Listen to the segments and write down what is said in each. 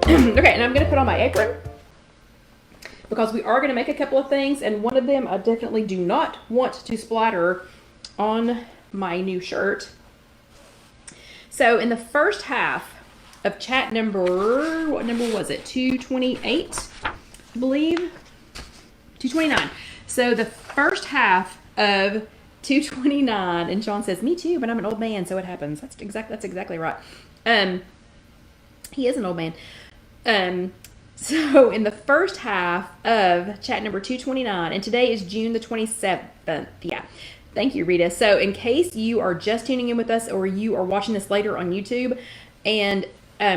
Okay, and I'm going to put on my apron because we are going to make a couple of things, and one of them I definitely do not want to splatter on my new shirt. So in the first half of chat number, what number was it? 228, I believe. 229. So the first half of 229, and Sean says, me too, but I'm an old man, so it happens. That's exactly right. He is an old man. So in the first half of chat number 229, and today is June the 27th. Yeah. Thank you, Rita. So in case you are just tuning in with us or you are watching this later on YouTube, and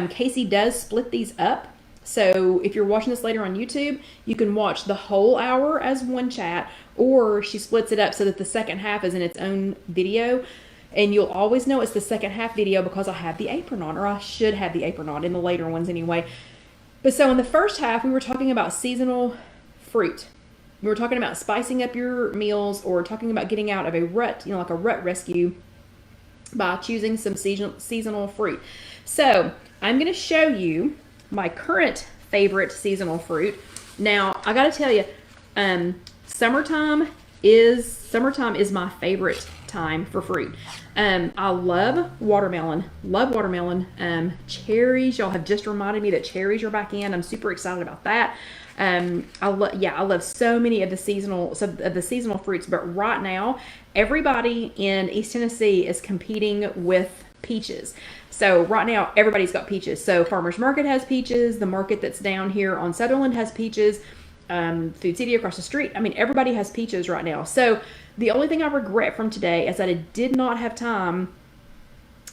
Casey does split these up. So if you're watching this later on YouTube, you can watch the whole hour as one chat, or she splits it up so that the second half is in its own video. And you'll always know it's the second half video because I have the apron on, or I should have the apron on in the later ones anyway. But so in the first half, we were talking about seasonal fruit. We were talking about spicing up your meals, or talking about getting out of a rut, like a rut rescue, by choosing some seasonal fruit. So I'm going to show you my current favorite seasonal fruit. Now, I got to tell you, summertime is my favorite time for fruit. I love watermelon. Cherries. Y'all have just reminded me that cherries are back in. I'm super excited about that. I love so many of the seasonal fruits, but right now everybody in East Tennessee is competing with peaches. So right now everybody's got peaches. So Farmers Market has peaches. The market that's down here on Sutherland has peaches. Food City across the street. I mean, everybody has peaches right now. So the only thing I regret from today is that I did not have time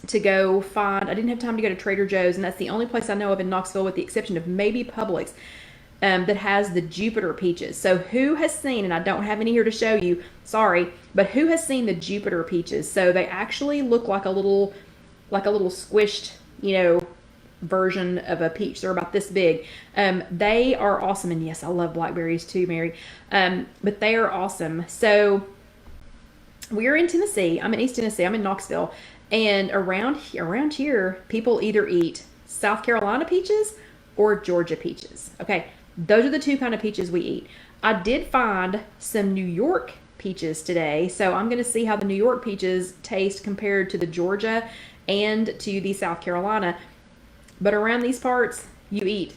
to go I didn't have time to go to Trader Joe's, and that's the only place I know of in Knoxville, with the exception of maybe Publix, that has the Jupiter peaches. So who has seen, and I don't have any here to show you, sorry, but who has seen the Jupiter peaches? So they actually look like a little squished, version of a peach. They're about this big. They are awesome. And yes, I love blackberries too, Mary. But they are awesome. So we're in Tennessee. I'm in East Tennessee. I'm in Knoxville. And around here, people either eat South Carolina peaches or Georgia peaches. Okay. Those are the two kind of peaches we eat. I did find some New York peaches today. So I'm going to see how the New York peaches taste compared to the Georgia and to the South Carolina. But around these parts, you eat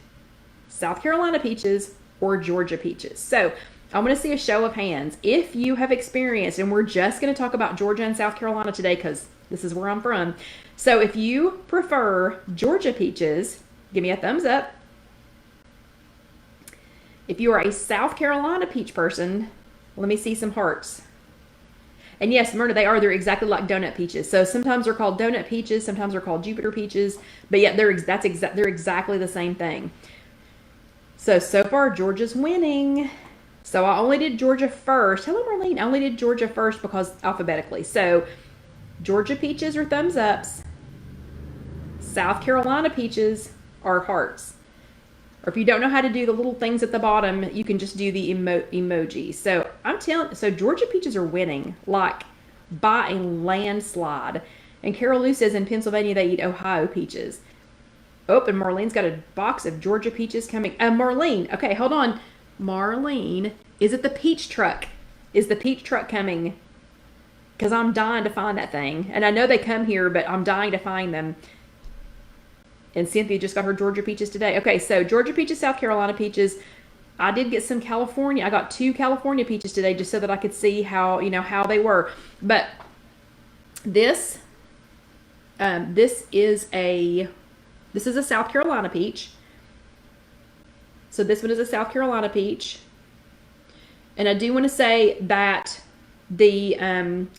South Carolina peaches or Georgia peaches. So I'm going to see a show of hands. If you have experienced, and we're just going to talk about Georgia and South Carolina today because this is where I'm from. So if you prefer Georgia peaches, give me a thumbs up. If you are a South Carolina peach person, let me see some hearts. And yes, Myrna, they're exactly like donut peaches. So sometimes they're called donut peaches, sometimes they're called Jupiter peaches, but yeah, they're exactly the same thing. So far, Georgia's winning. So I only did Georgia first. Hello, Marlene. I only did Georgia first because alphabetically. So Georgia peaches are thumbs ups. South Carolina peaches are hearts. Or if you don't know how to do the little things at the bottom, you can just do the emoji. So Georgia peaches are winning, like by a landslide. And Carol Lou says in Pennsylvania they eat Ohio peaches. Oh, and Marlene's got a box of Georgia peaches coming. Marlene, okay, hold on. Marlene, is it the peach truck? Is the peach truck coming? Because I'm dying to find that thing. And I know they come here, but I'm dying to find them. And Cynthia just got her Georgia peaches today. Okay, so Georgia peaches, South Carolina peaches. I did get some California. I got 2 California peaches today just so that I could see how they were. But this is a South Carolina peach. So this one is a South Carolina peach. And I do want to say that the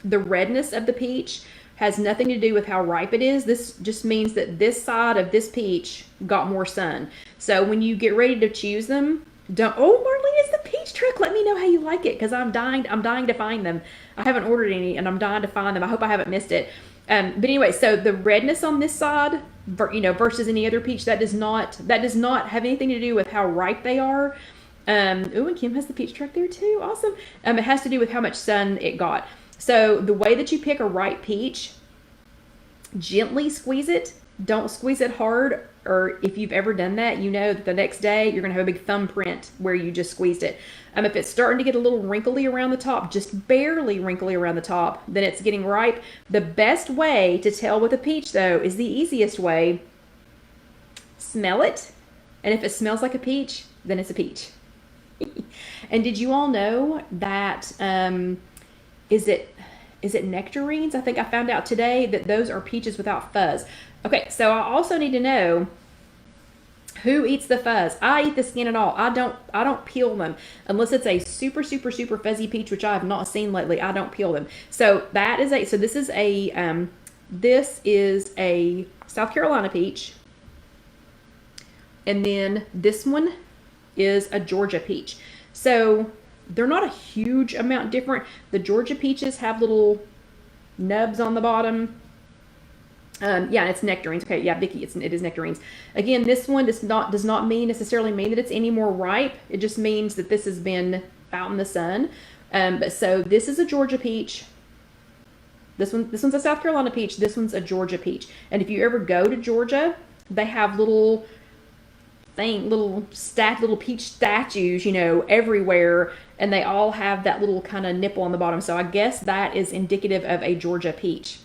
redness of the peach has nothing to do with how ripe it is. This just means that this side of this peach got more sun. So when you get ready to choose them, Marlene, it's the peach truck. Let me know how you like it, because I'm dying to find them. I haven't ordered any, and I'm dying to find them. I hope I haven't missed it. But anyway, so the redness on this side, versus any other peach, that does not have anything to do with how ripe they are. And Kim has the peach truck there too. Awesome. It has to do with how much sun it got. So the way that you pick a ripe peach, gently squeeze it. Don't squeeze it hard or if you've ever done that, you know that the next day you're going to have a big thumbprint where you just squeezed it. If it's starting to get a little wrinkly around the top, just barely wrinkly around the top, then it's getting ripe. The best way to tell with a peach, though, is the easiest way. Smell it, and if it smells like a peach, then it's a peach. And did you all know that, is it nectarines? I think I found out today that those are peaches without fuzz. Okay, so I also need to know who eats the fuzz. I eat the skin and all. I don't peel them unless it's a super fuzzy peach, which I have not seen lately. I don't peel them. So this is a South Carolina peach, and then this one is a Georgia peach. So they're not a huge amount different. The Georgia peaches have little nubs on the bottom. Yeah, it's nectarines. Okay, yeah, Vicky, it is nectarines. Again, this one does not necessarily mean that it's any more ripe. It just means that this has been out in the sun. But so this is a Georgia peach. This one's a South Carolina peach. This one's a Georgia peach. And if you ever go to Georgia, they have little peach statues, everywhere, and they all have that little kind of nipple on the bottom. So I guess that is indicative of a Georgia peach,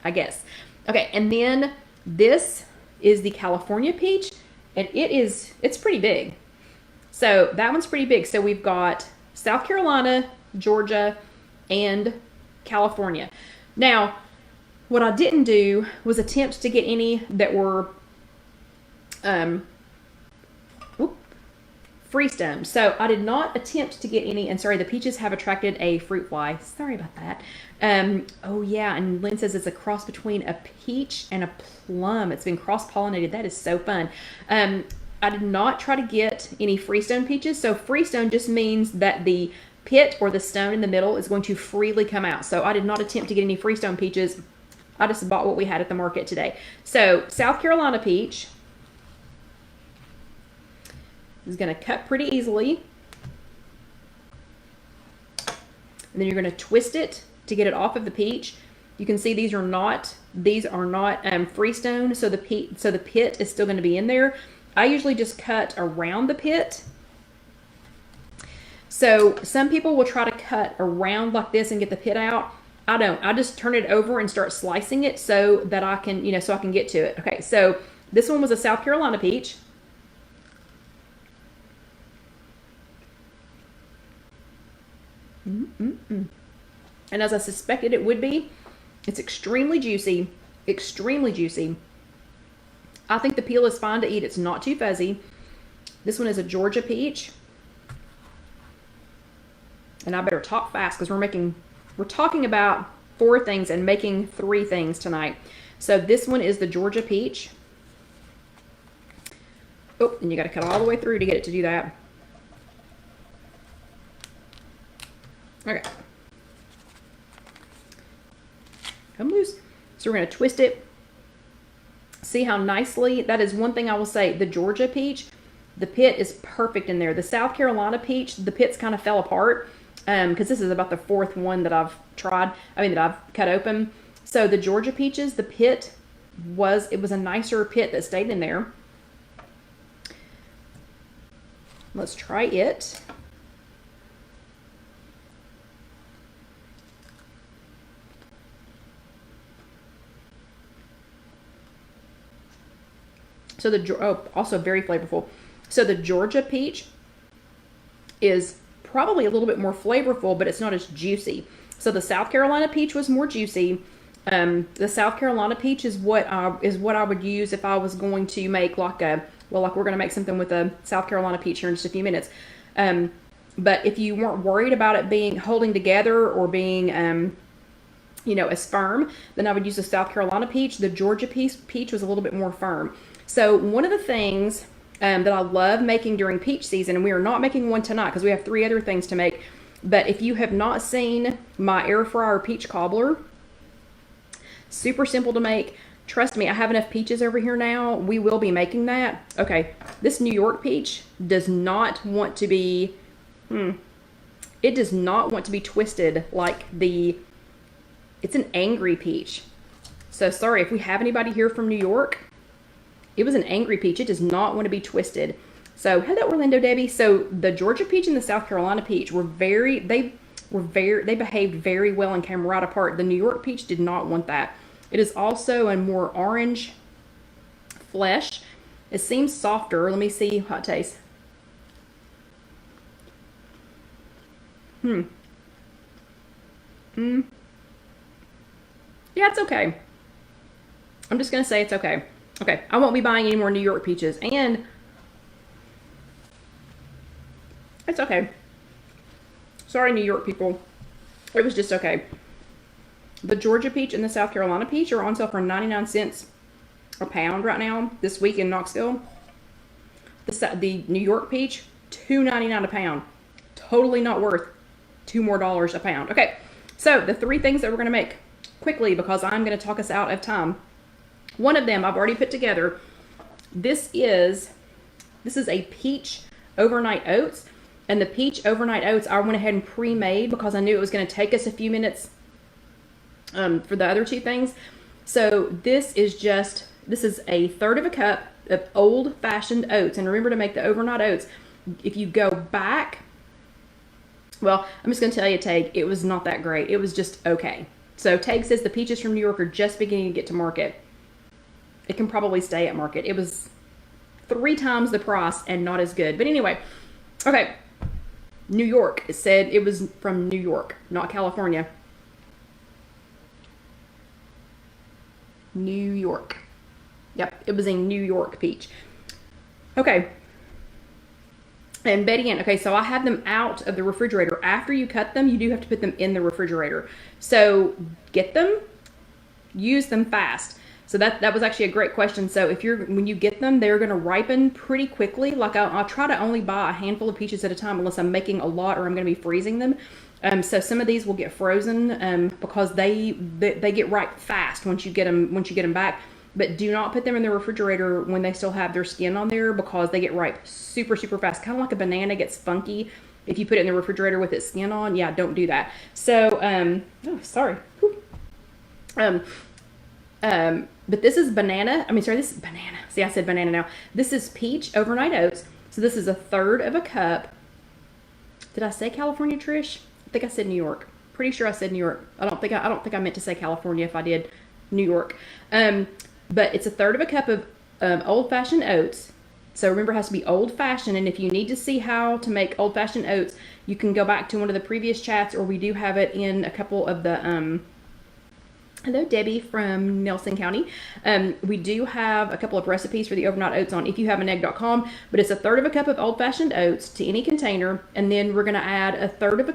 I guess. Okay, and then this is the California peach, and it's pretty big. So that one's pretty big. So we've got South Carolina, Georgia, and California. Now, what I didn't do was attempt to get any that were freestone. So I did not attempt to get any, and sorry, the peaches have attracted a fruit fly. Sorry about that. Oh yeah, and Lynn says it's a cross between a peach and a plum. It's been cross-pollinated. That is so fun. I did not try to get any freestone peaches. So freestone just means that the pit or the stone in the middle is going to freely come out. So I did not attempt to get any freestone peaches. I just bought what we had at the market today. So South Carolina peach is going to cut pretty easily. And then you're going to twist it to get it off of the peach. You can see these are not freestone, so the pit is still going to be in there. I usually just cut around the pit. So some people will try to cut around like this and get the pit out. I don't. I just turn it over and start slicing it so that I can, so I can get to it. Okay, so this one was a South Carolina peach. And as I suspected it would be, it's extremely juicy, extremely juicy. I think the peel is fine to eat. It's not too fuzzy. This one is a Georgia peach. And I better talk fast because we're talking about 4 things and making 3 things tonight. So this one is the Georgia peach. Oh, and you got to cut all the way through to get it to do that. Okay. Come loose. So we're going to twist it. See how nicely, that is one thing I will say. The Georgia peach, the pit is perfect in there. The South Carolina peach, the pits kind of fell apart because this is about the 4th one that I've tried. that I've cut open. So the Georgia peaches, the pit was a nicer pit that stayed in there. Let's try it. So also very flavorful. So the Georgia peach is probably a little bit more flavorful, but it's not as juicy. So the South Carolina peach was more juicy. The South Carolina peach is what I would use if I was going to make like we're going to make something with a South Carolina peach here in just a few minutes. But if you weren't worried about it holding together or being as firm, then I would use the South Carolina peach. The Georgia peach was a little bit more firm. So one of the things that I love making during peach season, and we are not making one tonight because we have 3 other things to make, but if you have not seen my Airfryer peach cobbler, super simple to make. Trust me, I have enough peaches over here now. We will be making that. Okay, this New York peach does not want to be, it does not want to be twisted like it's an angry peach. So sorry if we have anybody here from New York. It was an angry peach. It does not want to be twisted. So hello, Orlando Debbie. So the Georgia peach and the South Carolina peach they behaved very well and came right apart. The New York peach did not want that. It is also a more orange flesh. It seems softer. Let me see how it tastes. Yeah, it's okay. I'm just going to say it's okay. Okay, I won't be buying any more New York peaches. And it's okay. Sorry, New York people. It was just okay. The Georgia peach and the South Carolina peach are on sale for 99 cents a pound right now this week in Knoxville. The New York peach, $2.99 a pound. Totally not worth $2 more a pound. Okay, so the 3 things that we're going to make quickly because I'm going to talk us out of time. One of them I've already put together. This is a peach overnight oats. And the peach overnight oats I went ahead and pre-made because I knew it was going to take us a few minutes for the other 2 things. So this is a 1/3 of a cup of old-fashioned oats. And remember to make the overnight oats. If you go back, well, I'm just going to tell you, Tag, it was not that great. It was just okay. So Tag says the peaches from New York are just beginning to get to market. It can probably stay at market. It was 3 times the price and not as good. But anyway, okay. New York. It said it was from New York, not California. New York. Yep, it was a New York peach. Okay. And Betty Ann, okay, so I have them out of the refrigerator. After you cut them, you do have to put them in the refrigerator. So get them, use them fast. So that was actually a great question. So when you get them, they're going to ripen pretty quickly. Like I'll try to only buy a handful of peaches at a time unless I'm making a lot or I'm going to be freezing them. So some of these will get frozen because they get ripe fast once you get them back. But do not put them in the refrigerator when they still have their skin on there because they get ripe super, super fast. Kind of like a banana gets funky if you put it in the refrigerator with its skin on. Yeah, don't do that. So, oh, sorry. But this is banana. This is banana. See, I said banana now. This is peach overnight oats. So this is a 1/3 of a cup. Did I say California, Trish? I think I said New York. Pretty sure I said New York. I don't think I meant to say California. If I did, New York. But it's a 1/3 of a cup of old-fashioned oats. So remember, it has to be old-fashioned. And if you need to see how to make old-fashioned oats, you can go back to one of the previous chats, or we do have it in a couple of the hello, Debbie from Nelson County. We do have a couple of recipes for the overnight oats on IfYouHaveAnEgg.com, but it's a 1/3 of a cup of old-fashioned oats to any container, and then we're going to add a 1/3 of a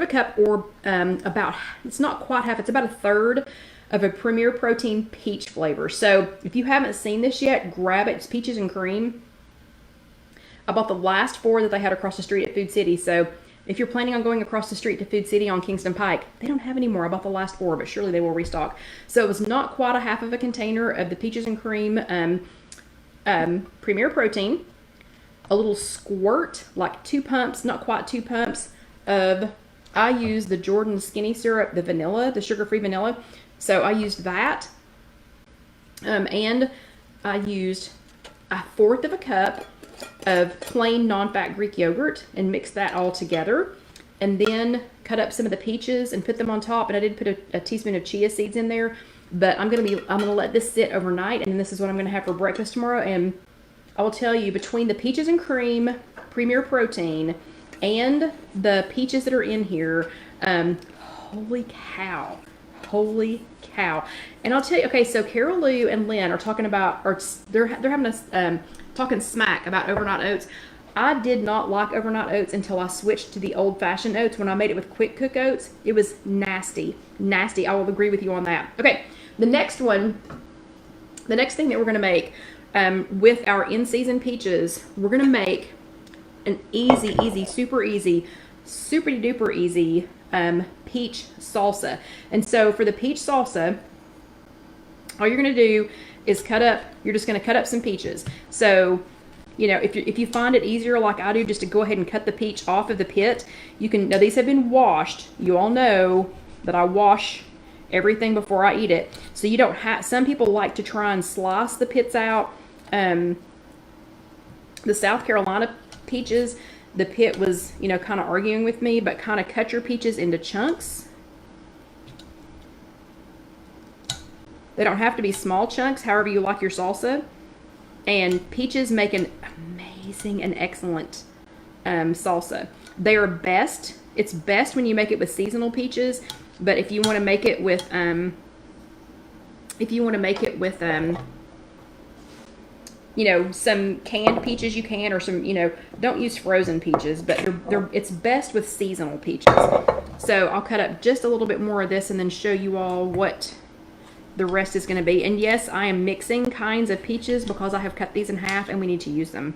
cup, or about, it's not quite half, it's about a 1/3 of a Premier Protein peach flavor. So if you haven't seen this yet, grab it. It's peaches and cream. I bought the last 4 that they had across the street at Food City. So if you're planning on going across the street to Food City on Kingston Pike, they don't have any more. I bought the last 4, but surely they will restock. So it was not quite a half of a container of the peaches and cream Premier Protein. A little squirt, like 2 pumps, not quite 2 pumps of, I used the Jordan Skinny Syrup, the vanilla, the sugar-free vanilla. So I used that. And I used a 1/4 of a cup of plain non-fat Greek yogurt and mix that all together, and then cut up some of the peaches and put them on top. And I did put a teaspoon of chia seeds in there, but I'm gonna let this sit overnight, and this is what I'm gonna have for breakfast tomorrow. And I will tell you, between the peaches and cream Premier Protein and the peaches that are in here, holy cow. And I'll tell you, okay, so Carol Lou and Lynn are talking about, or they're having us talking smack about overnight oats. I did not like overnight oats until I switched to the old-fashioned oats. When I made it with quick cook oats, it was nasty. I will agree with you on that. Okay, the next thing that we're going to make with our in-season peaches, we're going to make an super duper easy peach salsa. And so for the peach salsa, all you're going to do is you're just going to cut up some peaches. So, you know, if you find it easier like I do just to go ahead and cut the peach off of the pit, you can. Now these have been washed. You all know that I wash everything before I eat it. So you don't have, some people like to try and slice the pits out. The South Carolina peaches, the pit was, you know, kind of arguing with me, but kind of cut your peaches into chunks. They don't have to be small chunks, however you like your salsa. And peaches make an amazing and excellent salsa. They are best. It's best when you make it with seasonal peaches, but if you want to make it with you know, some canned peaches, you can, or some, you know, don't use frozen peaches, but it's best with seasonal peaches. So I'll cut up just a little bit more of this and then show you all what the rest is going to be. And yes, I am mixing kinds of peaches because I have cut these in half and we need to use them.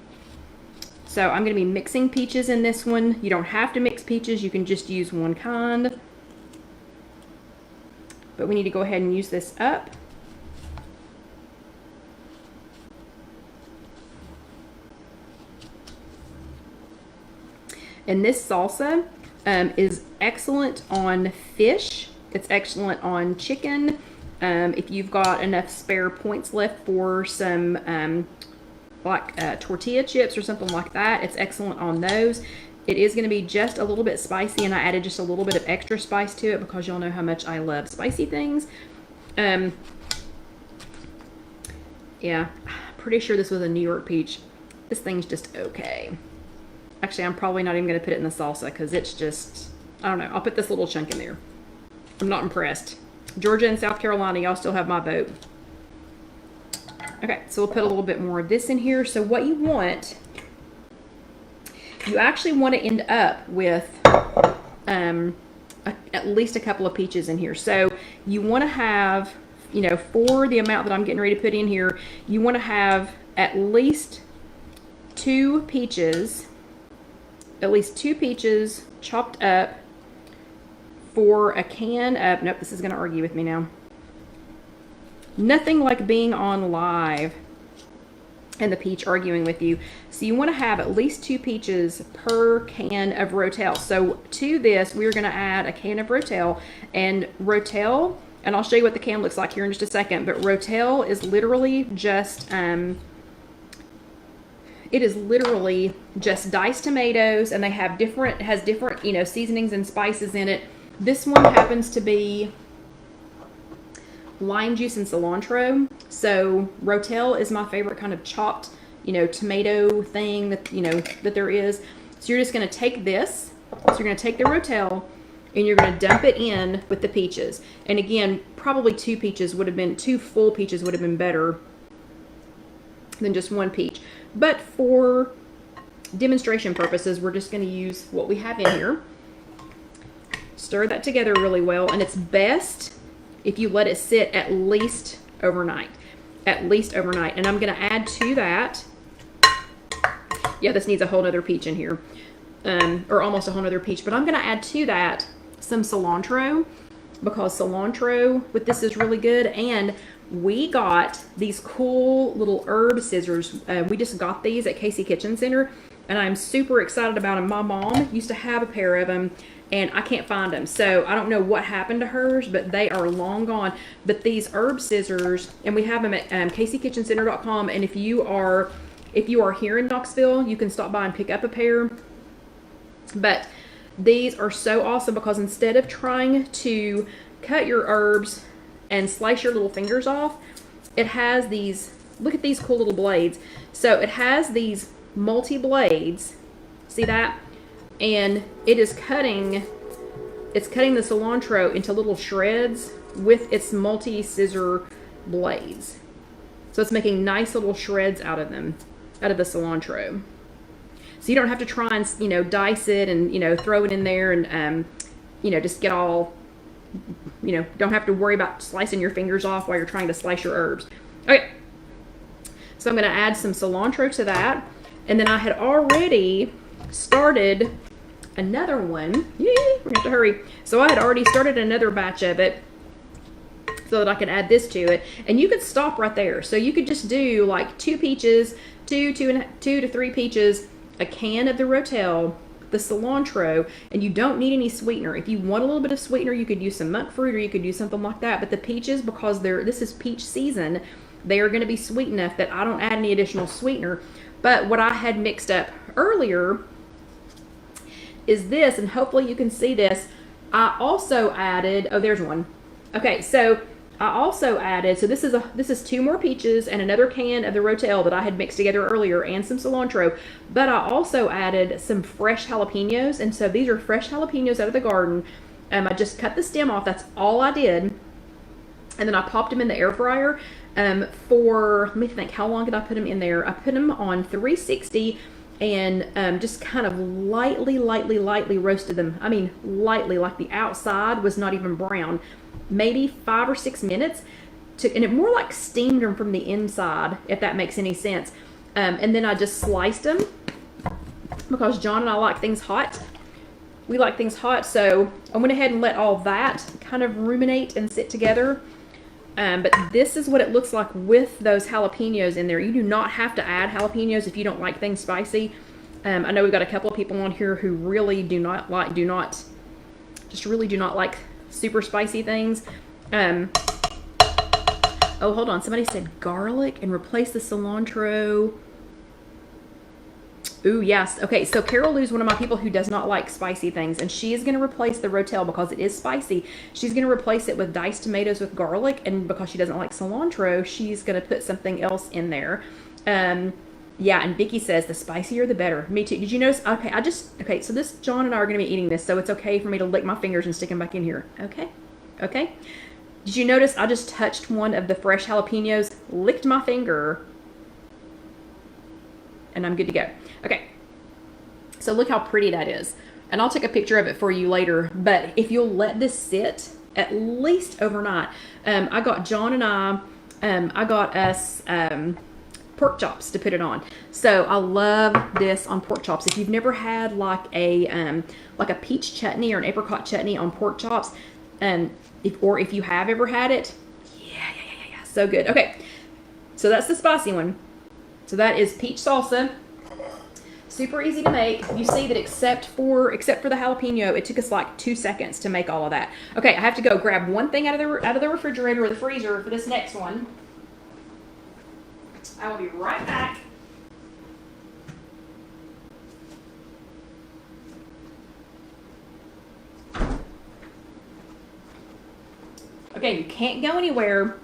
So I'm going to be mixing peaches in this one. You don't have to mix peaches, you can just use one kind. But we need to go ahead and use this up. And this salsa is excellent on fish. It's excellent on chicken. If you've got enough spare points left for some tortilla chips or something like that, it's excellent on those. It is going to be just a little bit spicy, and I added just a little bit of extra spice to it because y'all know how much I love spicy things. Yeah, pretty sure this was a New York peach. This thing's just okay. Actually, I'm probably not even going to put it in the salsa because it's just, I don't know. I'll put this little chunk in there. I'm not impressed. Georgia and South Carolina, y'all still have my vote. Okay, so we'll put a little bit more of this in here. So what you want, you actually want to end up with at least a couple of peaches in here. So you want to have, you know, for the amount that I'm getting ready to put in here, you want to have at least two peaches chopped up for a can of, nope, this is going to argue with me now. Nothing like being on live and the peach arguing with you. So you want to have at least 2 peaches per can of Rotel. So to this, we're going to add a can of Rotel. And Rotel, and I'll show you what the can looks like here in just a second, but Rotel is literally just, it is literally just diced tomatoes, and they have different, has different, you know, seasonings and spices in it. This one happens to be lime juice and cilantro. So Rotel is my favorite kind of chopped, you know, tomato thing that, you know, that there is. So you're just going to take this. So you're going to take the Rotel and you're going to dump it in with the peaches. And again, probably 2 peaches would have been, 2 full peaches would have been better than just 1 peach. But for demonstration purposes, we're just going to use what we have in here. Stir that together really well, and it's best if you let it sit at least overnight. At least overnight. And I'm going to add to that, yeah, this needs a whole nother peach in here, or almost a whole nother peach, but I'm going to add to that some cilantro, because cilantro with this is really good. And we got these cool little herb scissors. We just got these at Casey Kitchen Center, and I'm super excited about them. My mom used to have a pair of them, and I can't find them. So I don't know what happened to hers, but they are long gone. But these herb scissors, and we have them at CaseyKitchenCenter.com. And if you are here in Knoxville, you can stop by and pick up a pair. But these are so awesome because instead of trying to cut your herbs and slice your little fingers off, it has these, look at these cool little blades. So it has these multi-blades, see that? And it is cutting, it's cutting the cilantro into little shreds with its multi-scissor blades. So it's making nice little shreds out of them, out of the cilantro. So you don't have to try and, you know, dice it and, you know, throw it in there and, you know, just get all, you know, don't have to worry about slicing your fingers off while you're trying to slice your herbs. Okay, so I'm going to add some cilantro to that. And then I had already started another one. Yay, we're going to have to hurry. So I had already started another batch of it so that I could add this to it. And you could stop right there. So you could just do like 2 peaches, 2 to 3 peaches, a can of the Rotel, the cilantro, and you don't need any sweetener. If you want a little bit of sweetener, you could use some monk fruit or you could use something like that. But the peaches, because this is peach season, they are going to be sweet enough that I don't add any additional sweetener. But what I had mixed up earlier is this, and hopefully you can see this. I also added, oh, there's one. Okay, so I also added, so this is 2 more peaches and another can of the Rotel that I had mixed together earlier and some cilantro, but I also added some fresh jalapenos, and so these are fresh jalapenos out of the garden. I just cut the stem off, that's all I did, and then I popped them in the air fryer for, let me think, how long did I put them in there? I put them on 360 and just kind of lightly roasted them. I mean, lightly, like the outside was not even brown. Maybe 5 or 6 minutes, and it more like steamed them from the inside, if that makes any sense. And then I just sliced them because John and I like things hot. We like things hot, so I went ahead and let all that kind of ruminate and sit together. But this is what it looks like with those jalapenos in there. You do not have to add jalapenos if you don't like things spicy. I know we've got a couple of people on here who really do not like super spicy things. Oh, hold on. Somebody said garlic and replace the cilantro. Ooh, yes. Okay, so Carol Lou's one of my people who does not like spicy things, and she is going to replace the Rotel because it is spicy. She's going to replace it with diced tomatoes with garlic, and because she doesn't like cilantro, she's going to put something else in there. Yeah, and Vicky says the spicier the better. Me too. Did you notice? Okay, so this, John and I are going to be eating this, so it's okay for me to lick my fingers and stick them back in here. Okay. Did you notice I just touched one of the fresh jalapenos, licked my finger, and I'm good to go. Okay, so look how pretty that is. And I'll take a picture of it for you later, but if you'll let this sit at least overnight. I got John and I got us pork chops to put it on. So I love this on pork chops. If you've never had like a peach chutney or an apricot chutney on pork chops, if you have ever had it, yeah, so good. Okay, so that's the spicy one. So that is peach salsa. Super easy to make. You see that except for the jalapeno, it took us like 2 seconds to make all of that. Okay, I have to go grab one thing out of the refrigerator or the freezer for this next one. I will be right back. Okay, you can't go anywhere.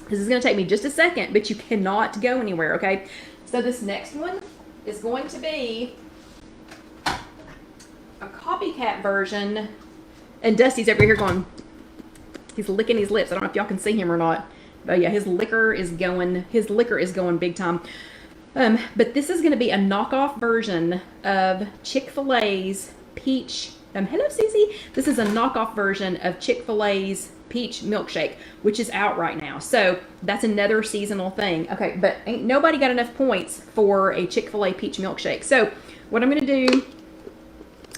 This is going to take me just a second, but you cannot go anywhere, okay? So this next one is going to be a copycat version. And Dusty's over here going, he's licking his lips. I don't know if y'all can see him or not. But yeah, his liquor is going big time. But this is going to be a knockoff version of Chick-fil-A's peach. Hello, Susie. This is a knockoff version of Chick-fil-A's peach milkshake, which is out right now. So that's another seasonal thing. Okay, but ain't nobody got enough points for a Chick-fil-A peach milkshake. So what I'm going to do,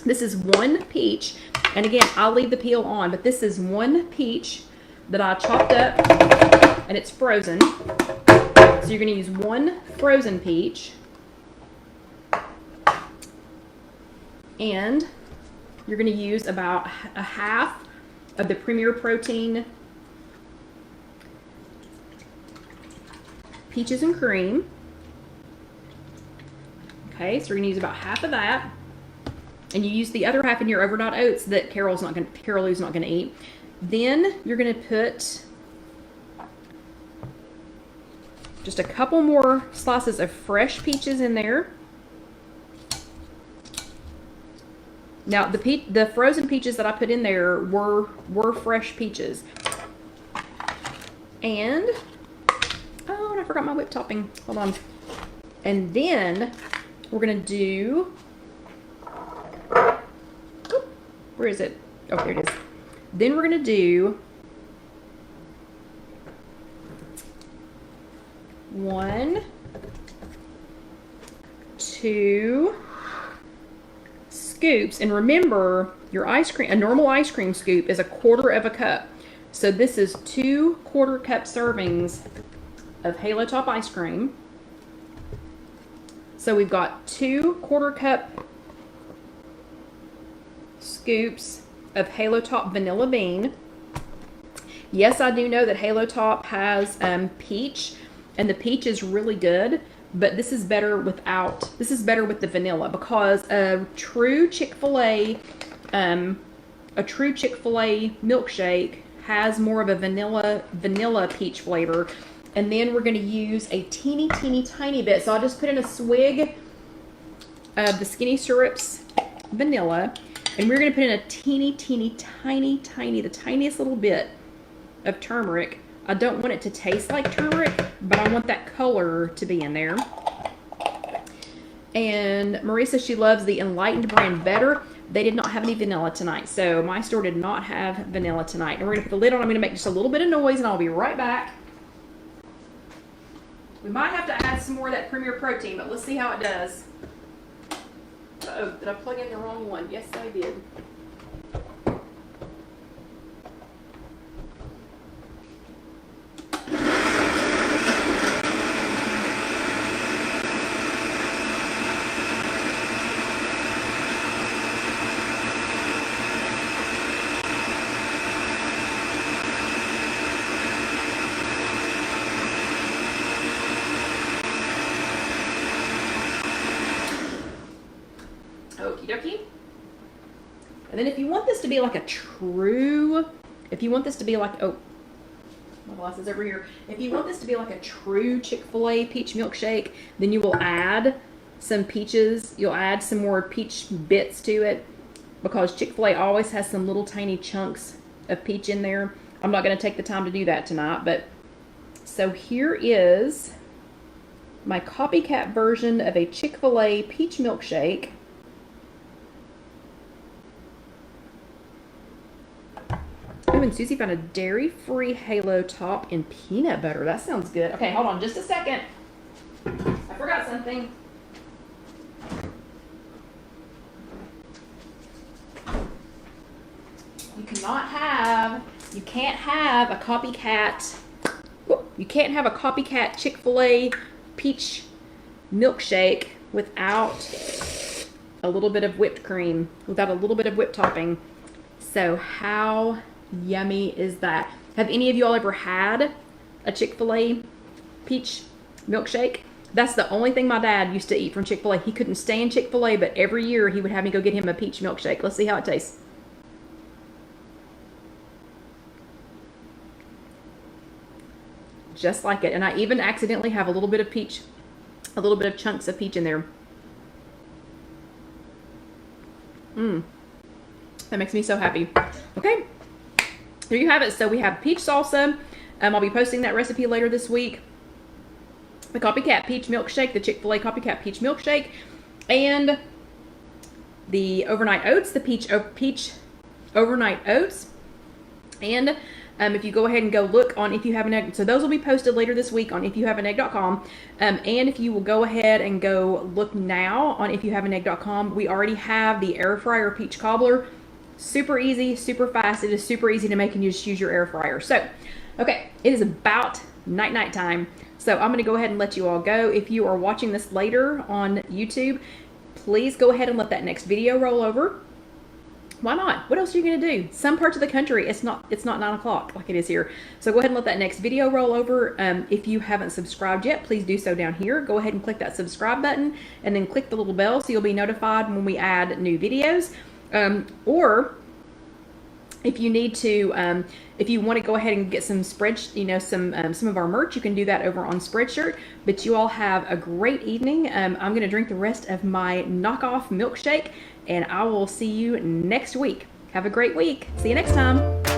this is one peach. And again, I'll leave the peel on, but this is one peach that I chopped up, and it's frozen. So you're going to use one frozen peach, and you're going to use about a half of the Premier Protein peaches and cream. Okay, so we're going to use about half of that, and you use the other half in your overnight oats that Carol Lou's not going to eat. Then you're going to put just a couple more slices of fresh peaches in there. Now the frozen peaches that I put in there were fresh peaches. And oh, and I forgot my whipped topping. Hold on. And then we're going to do, where is it? Oh, there it is. Then we're going to do 1, 2 scoops. And remember, your ice cream, a normal ice cream scoop is 1/4 of a cup. So this is 2 1/4 cup servings of Halo Top ice cream. So we've got 2 1/4 cup scoops of Halo Top Vanilla Bean. Yes, I do know that Halo Top has peach, and the peach is really good, but this is better with the vanilla, because a true Chick-fil-A milkshake has more of a vanilla peach flavor. And then we're going to use a teeny tiny bit. So I'll just put in a swig of the Skinny Syrups vanilla, and we're going to put in a teeny tiny, the tiniest little bit of turmeric. I don't want it to taste like turmeric, but I want that color to be in there. And Marisa, she loves the Enlightened brand better. They did not have any vanilla tonight, so my store did not have vanilla tonight. And we're going to put the lid on. I'm going to make just a little bit of noise, and I'll be right back. We might have to add some more of that Premier Protein, but let's see how it does. Uh-oh, did I plug in the wrong one? Yes, I did. Okie dokie. And then if you want this to be like a true, oh, my glasses over here. If you want this to be like a true Chick-fil-A peach milkshake, then you will add some peaches. You'll add some more peach bits to it, because Chick-fil-A always has some little tiny chunks of peach in there. I'm not going to take the time to do that tonight, but so here is my copycat version of a Chick-fil-A peach milkshake. Ooh, and Susie found a dairy-free Halo Top in peanut butter. That sounds good. Okay, hold on just a second. I forgot something. You can't have a copycat Chick-fil-A peach milkshake without a little bit of whipped cream, without a little bit of whipped topping. So how yummy is that? Have any of you all ever had a Chick-fil-A peach milkshake? That's the only thing my dad used to eat from Chick-fil-A. He couldn't stand Chick-fil-A, but every year he would have me go get him a peach milkshake. Let's see how it tastes. Just like it. And I even accidentally have a little bit of peach, a little bit of chunks of peach in there. That makes me so happy. Okay, there you have it. So we have peach salsa. I'll be posting that recipe later this week. The copycat peach milkshake, the Chick-fil-A copycat peach milkshake, and the overnight oats, the peach overnight oats. And if you go ahead and go look on If You Have an Egg, so those will be posted later this week on IfYouHaveAnEgg.com. And if you will go ahead and go look now on IfYouHaveAnEgg.com, we already have the Airfryer peach cobbler. Super easy, super fast. It is super easy to make, and you just use your air fryer. So, okay, it is about night time. So I'm going to go ahead and let you all go. If you are watching this later on YouTube, please go ahead and let that next video roll over. Why not? What else are you going to do? Some parts of the country, it's not 9 o'clock like it is here. So go ahead and let that next video roll over. If you haven't subscribed yet, please do so down here. Go ahead and click that subscribe button, and then click the little bell so you'll be notified when we add new videos. Or if you need to, if you want to go ahead and get some some of our merch, you can do that over on Spreadshirt. But you all have a great evening. I'm going to drink the rest of my knockoff milkshake, and I will see you next week. Have a great week. See you next time.